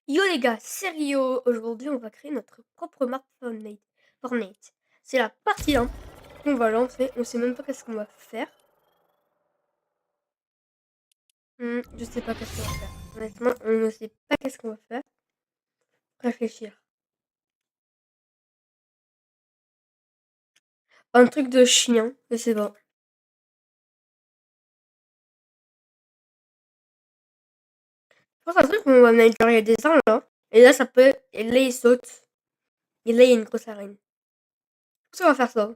Yo les gars, sérieux, aujourd'hui on va créer notre propre map Fortnite. Fortnite. C'est la partie 1 qu'on va lancer, on sait même pas qu'est-ce qu'on va faire. Je sais pas qu'est-ce qu'on va faire. Honnêtement, on ne sait pas qu'est-ce qu'on va faire. Réfléchir. Un truc de chien, je sais pas. Je pense un truc où on va mettre genre il y a des arbres là. Et là ça peut. Et là il saute. Et là il y a une grosse arène. Je pense qu'on va faire ça.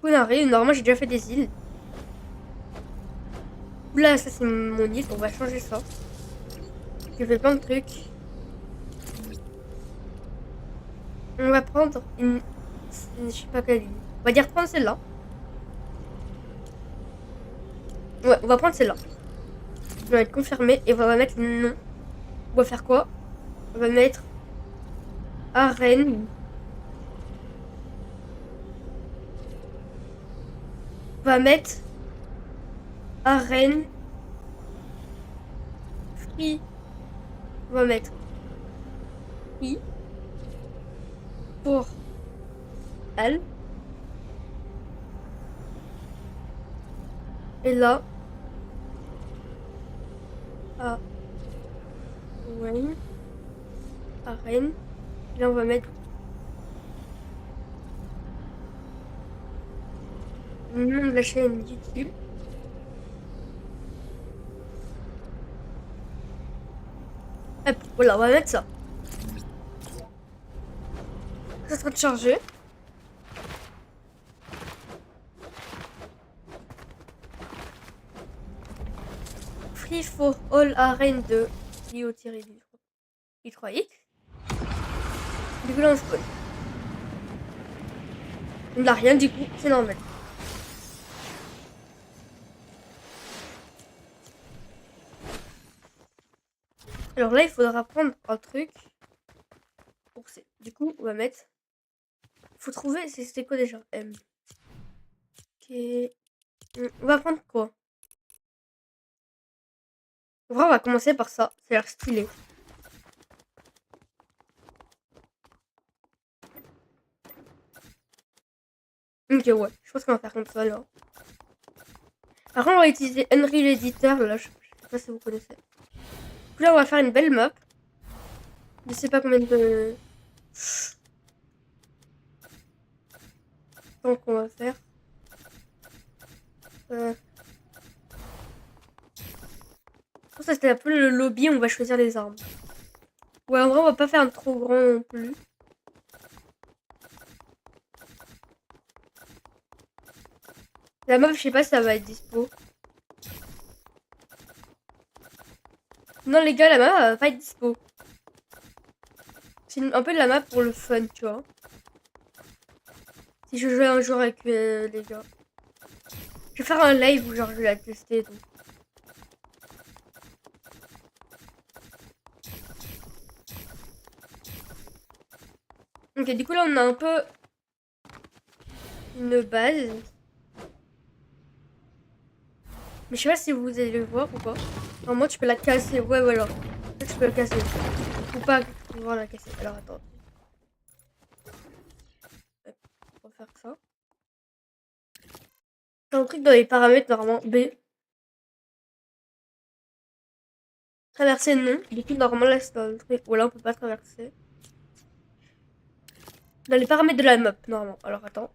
Une arène, normalement j'ai déjà fait des îles. Là ça c'est mon île, on va changer ça. J'ai fait plein de trucs. On va prendre une. Je sais pas quelle île. On va dire prendre celle-là. Ouais, on va prendre celle-là. On va être confirmé et on va mettre le nom. On va faire quoi? On va mettre arène. On va mettre arène free. On va mettre free pour elle. Et là, arène. Arène. Et là, on va mettre le nom de la chaîne YouTube. Hop, voilà, on va mettre ça. Ça sera de charger. Free for all arène de IO-3X. Du coup, là, on spawn. On n'a rien, du coup, c'est normal. Alors là, il faudra prendre un truc. Du coup, on va mettre. Faut trouver, c'était quoi déjà? M. Ok. On va prendre quoi? En vrai, on va commencer par ça. Ça a l'air stylé. Ok, ouais. Je pense qu'on va faire comme ça, là. Par contre, on va utiliser Unreal Editor. Là, je sais pas si vous connaissez. Donc là, on va faire une belle map. Je sais pas combien de temps qu'on va faire. Je pense que c'était un peu le lobby. On va choisir les armes. Ouais, en vrai, on va pas faire un trop grand non plus. La map, je sais pas si ça va être dispo. Non, les gars, la map va pas être dispo. C'est un peu de la map pour le fun, tu vois. Si je jouais un jour avec les gars. Je vais faire un live où genre je vais la tester et tout. Ok, du coup là on a un peu une base. Mais je sais pas si vous allez le voir ou pas. Normalement tu peux la casser. Ouais, voilà. Là, tu peux la casser. Ou pas pouvoir la casser. Alors attends. On va faire ça. C'est un truc dans les paramètres normalement. B. Traverser non. Du coup normalement là c'est un truc. Voilà, on peut pas traverser. Dans les paramètres de la map normalement. Alors attends.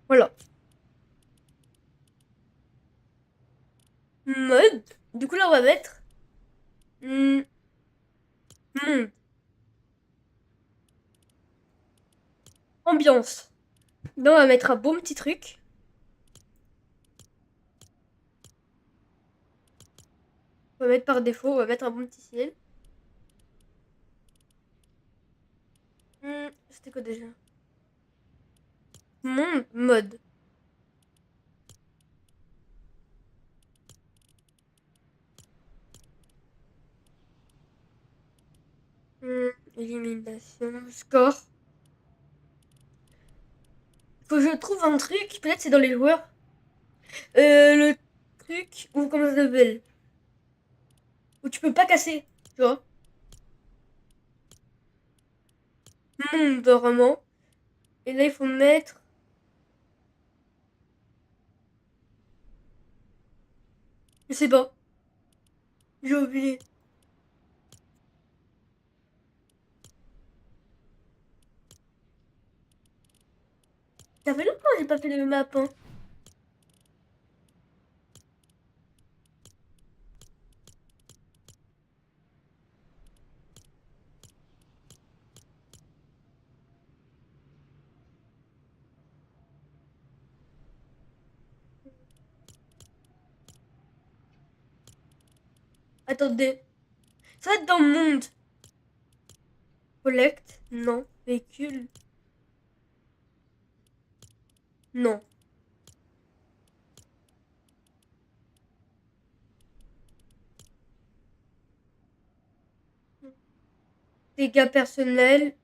Voilà. Mode. Du coup là on va mettre. Monde. Ambiance. Là on va mettre un bon petit truc. On va mettre par défaut. On va mettre un bon petit ciel. C'était quoi déjà? Mon mode. Élimination. Score. Faut que je trouve un truc. Peut-être c'est dans les joueurs. Le truc. Ou comment ça s'appelle? Où tu peux pas casser, tu vois. Monde vraiment. Et là, il faut mettre... Je sais pas. J'ai oublié. Ça fait longtemps que j'ai pas fait de map, hein. Attendez. Ça va être dans le monde. Collect. Non. Véhicule. Non. Dégâts personnels.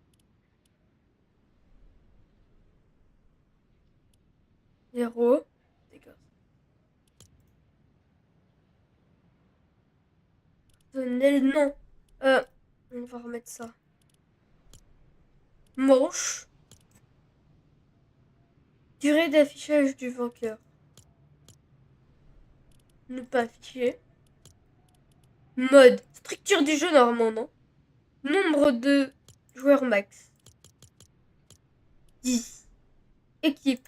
Zéro. Dégâts personnels. Non. On va remettre ça. Manche. Durée d'affichage du vainqueur. Ne pas afficher. Mode. Structure du jeu normalement, non? Nombre de joueurs max. 10. Équipe.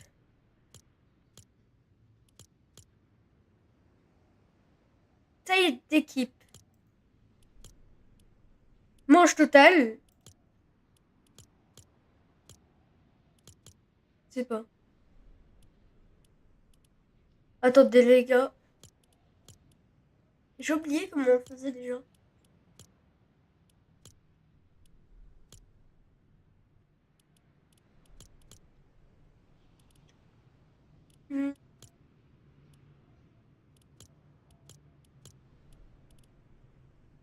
Taille d'équipe. Manche totale. Je sais pas. Attendez les gars. J'ai oublié comment on faisait déjà. Hmm.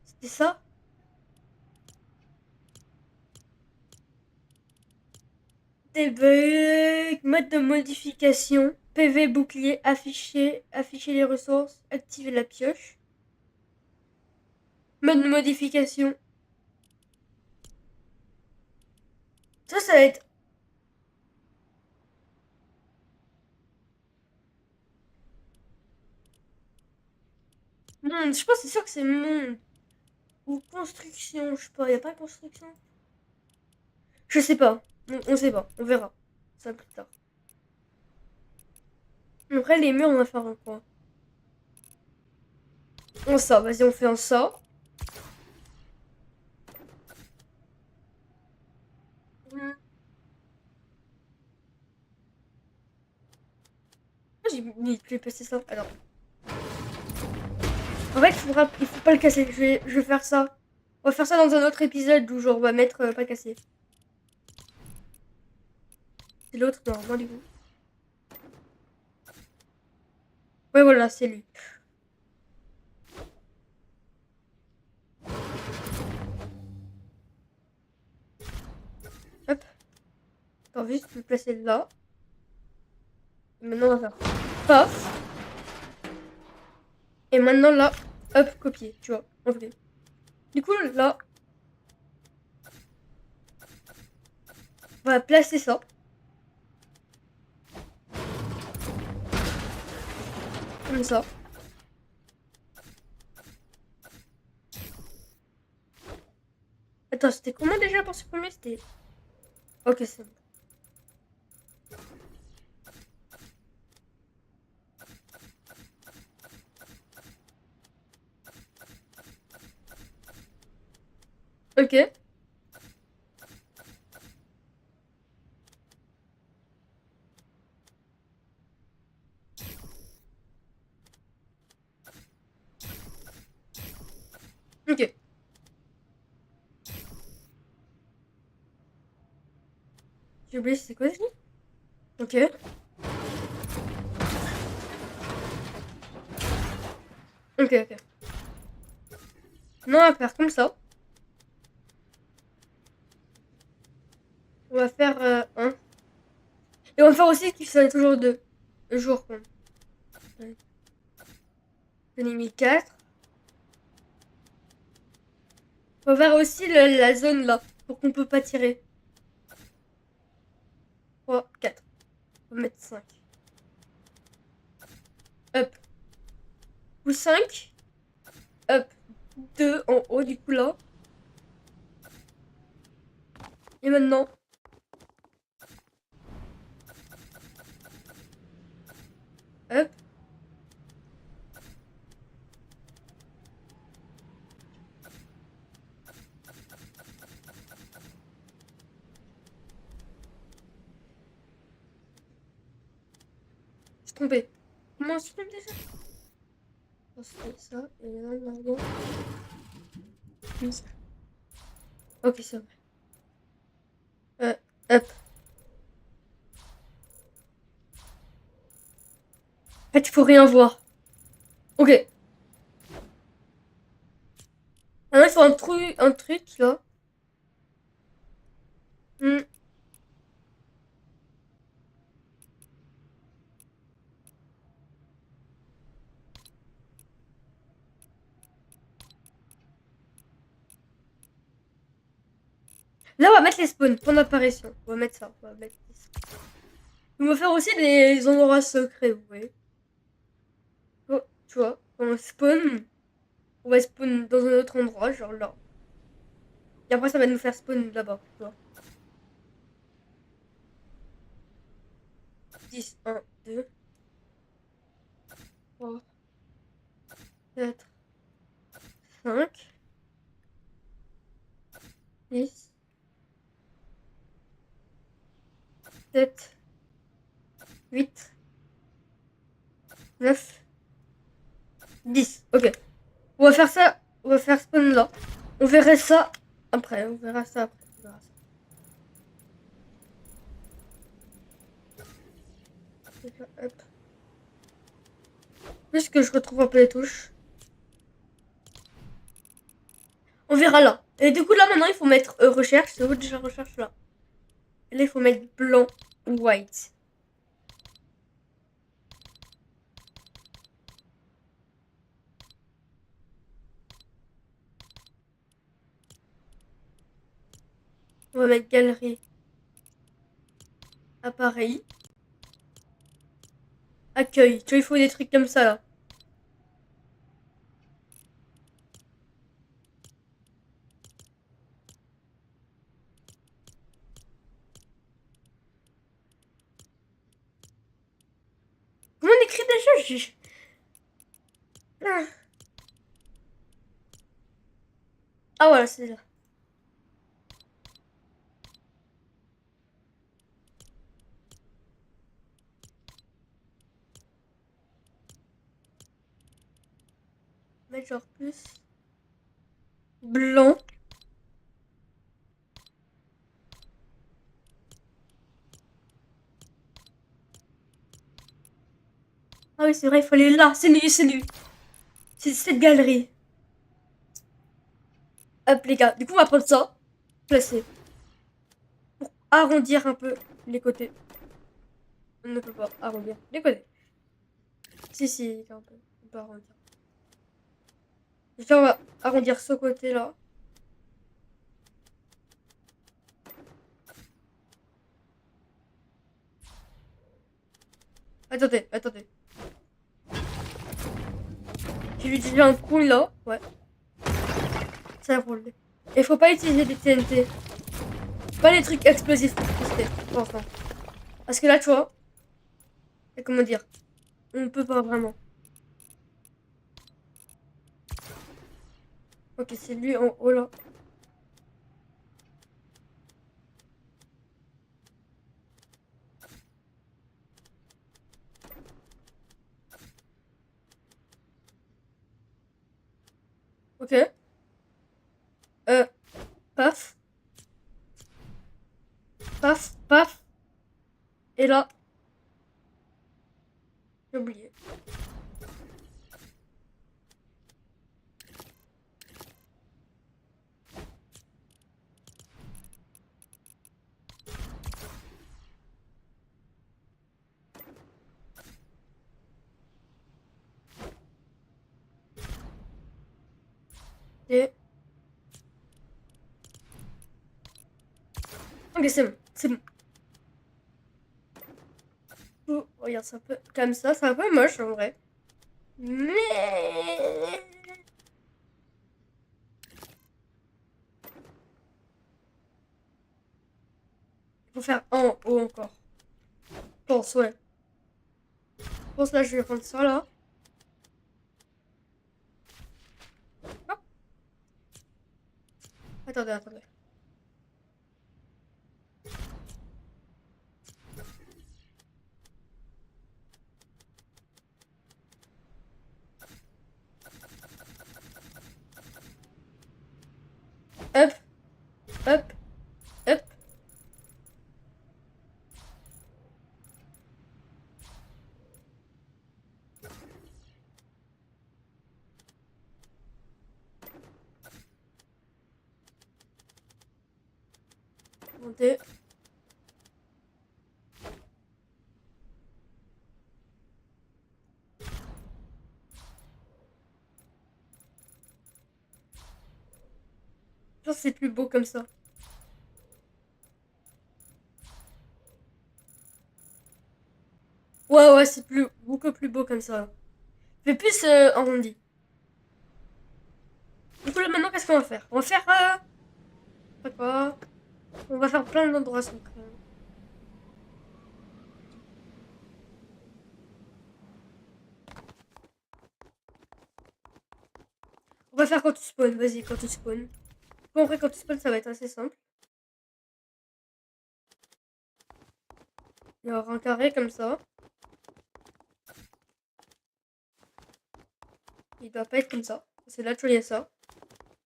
C'était ça? Debug. Mode de modification. PV bouclier. Afficher. Afficher les ressources. Activer la pioche. Mode de modification. Ça va être... Monde. Je pense que c'est sûr que c'est monde. Ou construction. Je sais pas. Y a pas construction? Je sais pas. On sait pas. On verra. Ça plus tard. Après, les murs, on va faire un quoi? On sort. Vas-y, on fait un sort. Hmm. J'ai mis plus passer ça. Alors. En fait, il faut pas le casser. Je vais faire ça. On va faire ça dans un autre épisode où genre on va mettre pas casser. C'est l'autre, non, du coup. Ouais, voilà, c'est lui. Hop. Attends, juste le placer là. Et maintenant, on va faire paf. Et maintenant, là, hop, copier, tu vois. On fait. Du coup, là, on va placer ça. Comme ça. Attends, c'était comment déjà pour supprimer? C'était... Ok, c'est bon. Ok. Ok. J'ai oublié, c'est quoi ça? Ok. Ok, ok. Non, on va faire comme ça. On va faire un. Et on va faire aussi qu'il soit toujours deux. Jours, quoi. Ouais. J'en ai mis 4. Faut faire aussi la zone là, pour qu'on peut pas tirer. 3, 4. On va mettre 5. Hop. Ou 5. Hop. 2 en haut du coup là. Et maintenant. Hop. Je suis trompée. Comment on se trompe déjà? On se fait ça. Et là, normalement. Comme ça. Ok, c'est vrai. Hop. En fait, il faut rien voir. Ok. Maintenant, il faut un truc là. Hmm. Là, on va mettre les spawns, point d'apparition. On va mettre ça. On va mettre ça. On va faire aussi des endroits secrets, vous voyez. Oh, tu vois, on spawn. On va spawn dans un autre endroit, genre là. Et après, ça va nous faire spawn là-bas, tu vois. 10, 1, 2, 3, 4, 5, 6, 7, 8, 9, 10. Ok. On va faire ça. On va faire spawn là. On verra ça après. On verra ça après. On verra ça. Hop. Juste que je retrouve un peu les touches. On verra là. Et du coup, là, maintenant, il faut mettre recherche. C'est où déjà recherche là? Et là, il faut mettre blanc ou white. On va mettre galerie. Appareil. Accueil. Tu vois, il faut des trucs comme ça là. Comment on écrit déjà? Ah. Ah voilà, c'est là. Mettre genre plus blanc. Ah oui, c'est vrai, il faut aller là. C'est lui, c'est lui. C'est cette galerie. Hop, les gars. Du coup, on va prendre ça. Placer. Pour arrondir un peu les côtés. On ne peut pas arrondir les côtés. Si, on peut arrondir. Déjà, on va arrondir ce côté-là. Attendez, attendez. J'ai utilisé un coup là. Ouais, ça roule. Et faut pas utiliser des TNT. Pas les trucs explosifs pour tester. Pour l'instant. Parce que là, tu vois. Et comment dire? On ne peut pas vraiment. Ok, c'est lui en haut là. Ok. Euh, paf. Paf, paf. Et là, j'ai oublié. Et Ok, c'est bon, c'est bon. Oh, regarde, c'est un peu comme ça, c'est un peu moche en vrai. Mais... Il faut faire un en haut encore. Je pense, ouais. Je pense là, je vais prendre ça là. Ah, attendez, attendez. Hop, hop, hop. Monter. Je pense que c'est plus beau comme ça. Ouais, ouais, c'est plus, beaucoup plus beau comme ça. Fais plus arrondi. Du coup, là, maintenant, qu'est-ce qu'on va faire? On va faire... pas quoi? On va faire plein d'endroits secrets. On va faire quand tu spawns. Vas-y, quand tu spawns. Bon, après, quand tu spawns, ça va être assez simple. Il y aura un carré comme ça. Il doit pas être comme ça. C'est là, tu vois, il y a ça.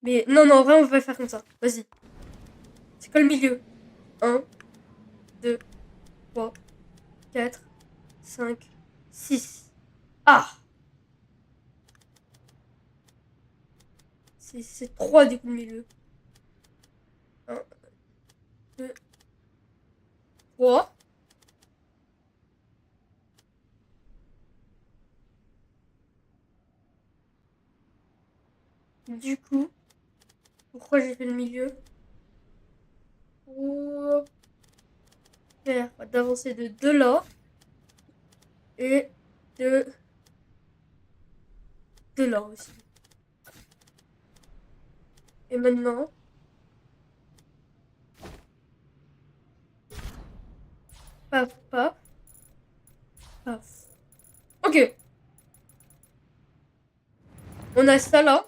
Mais non, non, en vrai, on va faire comme ça. Vas-y. C'est quoi le milieu? 1, 2, 3, 4, 5, 6. Ah! C'est 3 du coup le milieu. 1, 2, 3. Du coup, pourquoi j'ai fait le milieu? Pour faire d'avancer de 2 là et de 2 là aussi. Et maintenant, paf, paf, paf. Ok, on a ça là.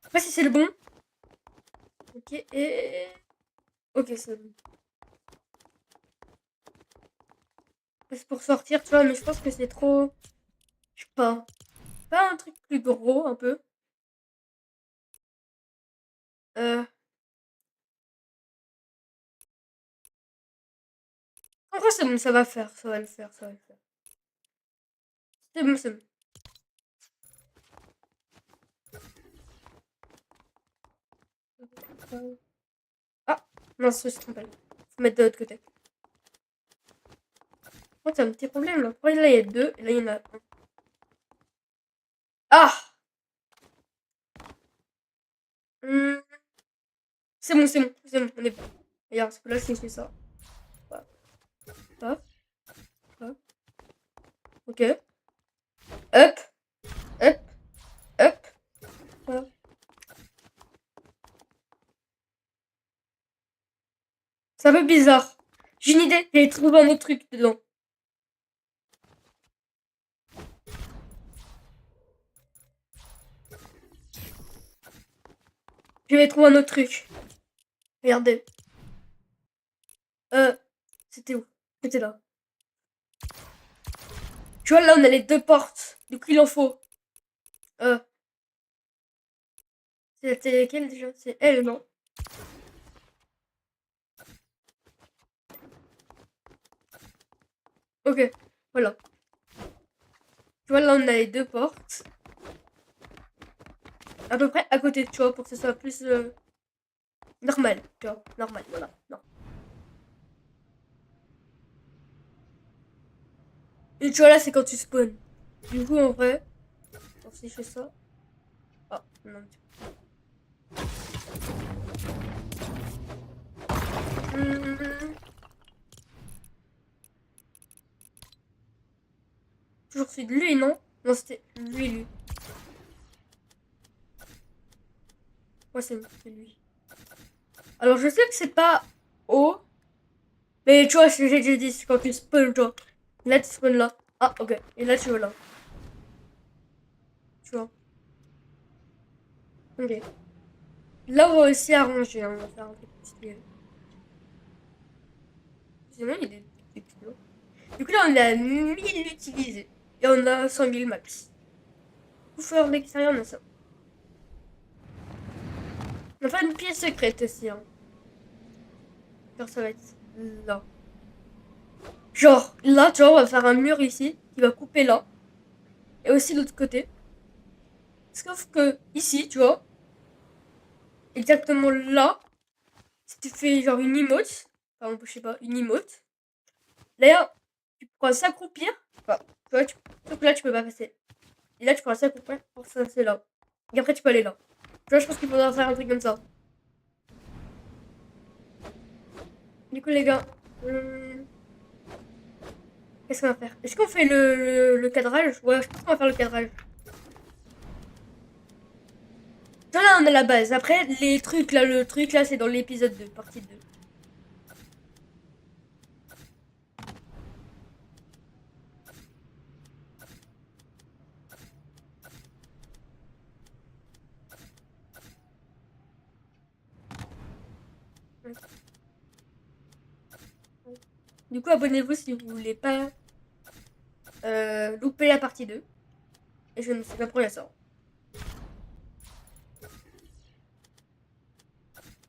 Je sais pas si c'est le bon. Ok, et... Ok, c'est bon. C'est pour sortir, tu vois, mais je pense que c'est trop... Je sais pas. Pas un truc plus gros, un peu. Euh... En vrai, c'est bon, ça va faire, ça va le faire, ça va le faire. C'est bon, c'est bon. Ah, mince, je suis trompée. Faut mettre de l'autre côté. Oh, c'est un petit problème là. Pourquoi là il y a 2 et là il y en a un. Ah! Hmm, c'est bon, c'est bon, c'est bon, on est bon. Regarde, parce que là, si je fais ça. Hop, hop, hop. Ok. Hop, hop, hop, hop. C'est un peu bizarre. J'ai une idée, j'ai trouvé un autre truc dedans. Je vais trouver un autre truc. Regardez. Euh, c'était où? C'était là. Tu vois, là, on a les 2 portes. Du coup, il en faut. Euh, c'était laquelle déjà? C'est elle, non? Ok, voilà. Tu vois, là, on a les 2 portes. À peu près à côté, tu vois, pour que ce soit plus normal. Tu vois, normal, voilà. Non. Et tu vois, là, c'est quand tu spawns. Du coup, en vrai. Pour si je fais ça. Ah, non. Toujours c'est de lui, non? Non, c'était lui. Ouais, c'est lui. Alors, je sais que c'est pas haut. Mais tu vois, ce que j'ai déjà dit, c'est quand tu spawn, tu vois. Là, tu spawn là. Ah, ok. Et là, tu vas là. Tu vois. Ok. Là, on va aussi arranger. Hein. On va faire un peu plus stylé. Sinon, il est des kilos. Du coup, là, on a 1000 utilisés. Et on a 100 000 max. Pour faire l'extérieur, on a ça. On va faire une pièce secrète aussi. Hein. Genre, ça va être là. Genre, là, tu vois, on va faire un mur ici qui va couper là. Et aussi l'autre côté. Sauf que ici, tu vois, exactement là, si tu fais genre une emote, par exemple, je sais pas, une emote, d'ailleurs, tu pourras s'accroupir. Enfin, tu vois, sauf que là, tu peux pas passer. Et là, tu pourras s'accroupir pour passer là. Et après, tu peux aller là. Tu vois, je pense qu'il faudra faire un truc comme ça. Du coup, les gars, qu'est-ce qu'on va faire? Est-ce qu'on fait le cadrage? Ouais, je pense qu'on va faire le cadrage. Là, on a la base. Après, les trucs là, le truc là, c'est dans l'épisode 2, partie 2. Du coup, abonnez-vous si vous voulez pas louper la partie 2. Et je ne sais pas pourquoi il y a ça.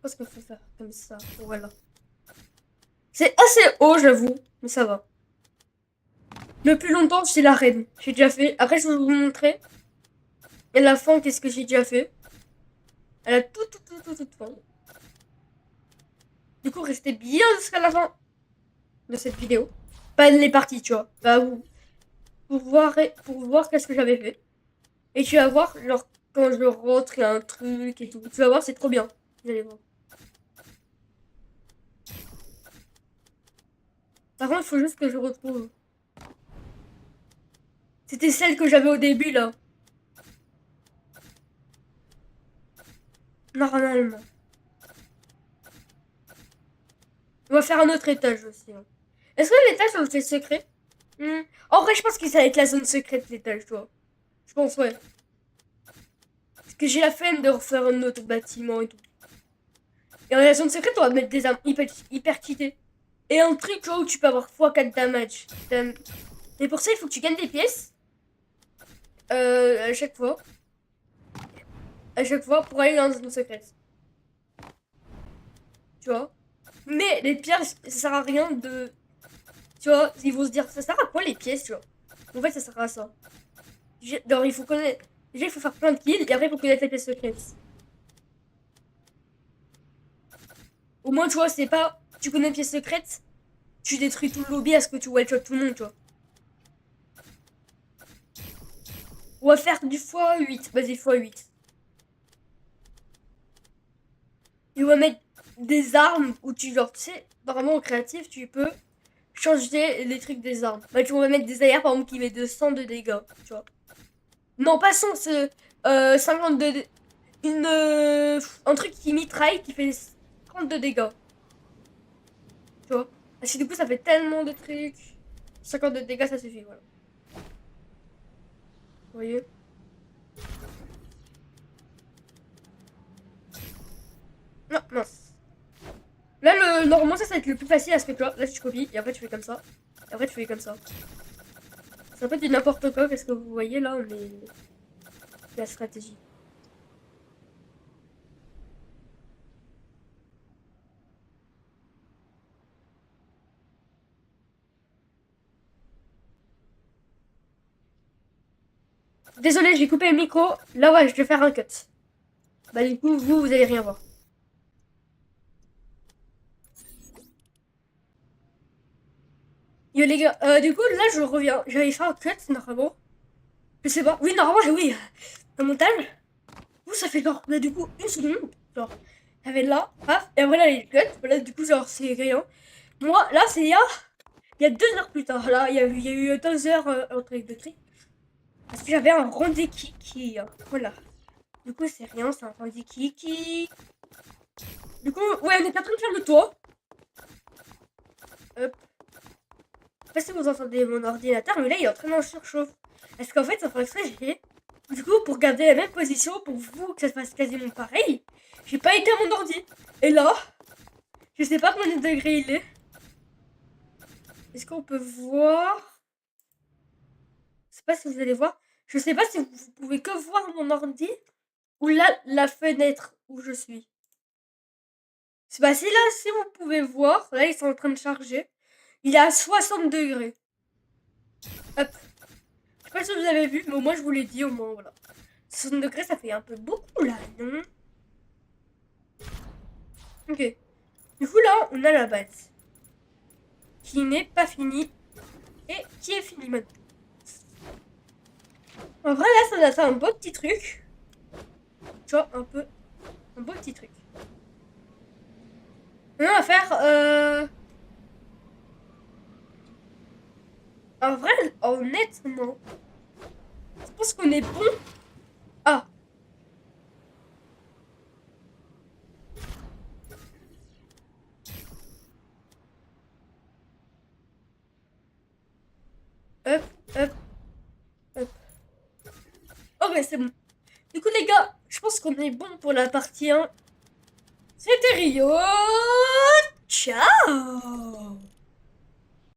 Je pense qu'il faut faire comme ça. Voilà. C'est assez haut, j'avoue. Mais ça va. Le plus longtemps, c'est la reine. J'ai déjà fait. Après, je vais vous montrer. Et la fin, qu'est-ce que j'ai déjà fait. Elle a tout fin. Du coup, restez bien jusqu'à la fin de cette vidéo. Pas les parties, tu vois. Bah, pour voir qu'est-ce que j'avais fait. Et tu vas voir, genre, quand je rentre, il y a un truc et tout. Tu vas voir, c'est trop bien. Vous allez voir. Par contre, il faut juste que je retrouve. C'était celle que j'avais au début, là. Normalement. On va faire un autre étage aussi. Hein. Est-ce que l'étage, on le fait secret? En vrai, je pense que ça va être la zone secrète, l'étage, tu vois. Je pense, ouais. Parce que j'ai la flemme de refaire un autre bâtiment et tout. Et dans la zone secrète, on va mettre des armes hyper cheatées. Et un truc, tu vois, où tu peux avoir x4 damage. Et pour ça, il faut que tu gagnes des pièces. À chaque fois. À chaque fois pour aller dans la zone secrète. Tu vois. Mais les pièces, ça sert à rien de... Tu vois, ils vont se dire, ça sert à quoi les pièces, tu vois. En fait, ça sert à ça. Genre, il faut connaître... Déjà, il faut faire plein de kills, et après, il faut connaître les pièces secrètes. Au moins, tu vois, c'est pas... Tu connais les pièces secrètes, tu détruis tout le lobby à ce que tu one-shot tout le monde, tu vois. On va faire du x8. Vas-y, x8. Et on va mettre des armes où tu, genre, tu sais, vraiment en créatif, tu peux changer les trucs des armes. Bah, tu vas mettre des AR, par exemple, qui met 200 de dégâts, tu vois. Non, pas 100, c'est 52... un truc qui mitraille, qui fait 32 dégâts. Tu vois. Parce que du coup, ça fait tellement de trucs. 52 dégâts, ça suffit, voilà. Vous voyez? Non, mince. Là, normalement, ça va être le plus facile à ce que là. Là, tu copies, et après, tu fais comme ça. Et après, tu fais comme ça. Ça peut être du n'importe quoi, parce que vous voyez, là, on est... la stratégie. Désolé, j'ai coupé le micro. Là, ouais, je vais faire un cut. Bah, du coup, vous allez rien voir. Yo, les gars, du coup, là, je reviens. J'avais fait un cut, normalement. Je sais pas. Oui, normalement, oui. Un montage. Vous, ça fait genre, là, du coup, une seconde. Genre, ça fait là, paf. Et après, là, il cut. Là, du coup, genre, c'est rien. Moi, là, c'est il y a 2 heures plus tard. Là, il y a eu 2 heures entre les deux trucs. Parce que j'avais un rendez-qui qui. Voilà. Du coup, c'est rien, c'est un rendez-qui qui. Du coup, ouais, on est en train de faire le toit. Hop. Je sais pas si vous entendez mon ordinateur, mais là, il est en train d'en surchauffe. Parce qu'en fait, ça fait exprès, j'ai. Du coup, pour garder la même position, pour vous, que ça se fasse quasiment pareil, j'ai pas été à mon ordi. Et là, je sais pas combien de degrés il est. Est-ce qu'on peut voir? Je sais pas si vous allez voir. Je sais pas si vous pouvez que voir mon ordi ou là, la fenêtre où je suis. C'est bah si là, si vous pouvez voir, là, ils sont en train de charger. Il est à 60 degrés. Hop. Je sais pas si vous avez vu, mais au moins je vous l'ai dit, au moins, voilà. 60 degrés, ça fait un peu beaucoup, là, non? Ok. Du coup, là, on a la base. Qui n'est pas finie. Et qui est finie maintenant. En vrai, là, ça doit faire un beau petit truc. Tu vois, un peu. Un beau petit truc. Maintenant, on va faire... En vrai, honnêtement, je pense qu'on est bon. Ah. Hop, hop, hop. Ok, c'est bon. Du coup, les gars, je pense qu'on est bon pour la partie 1. C'était Rio. Ciao.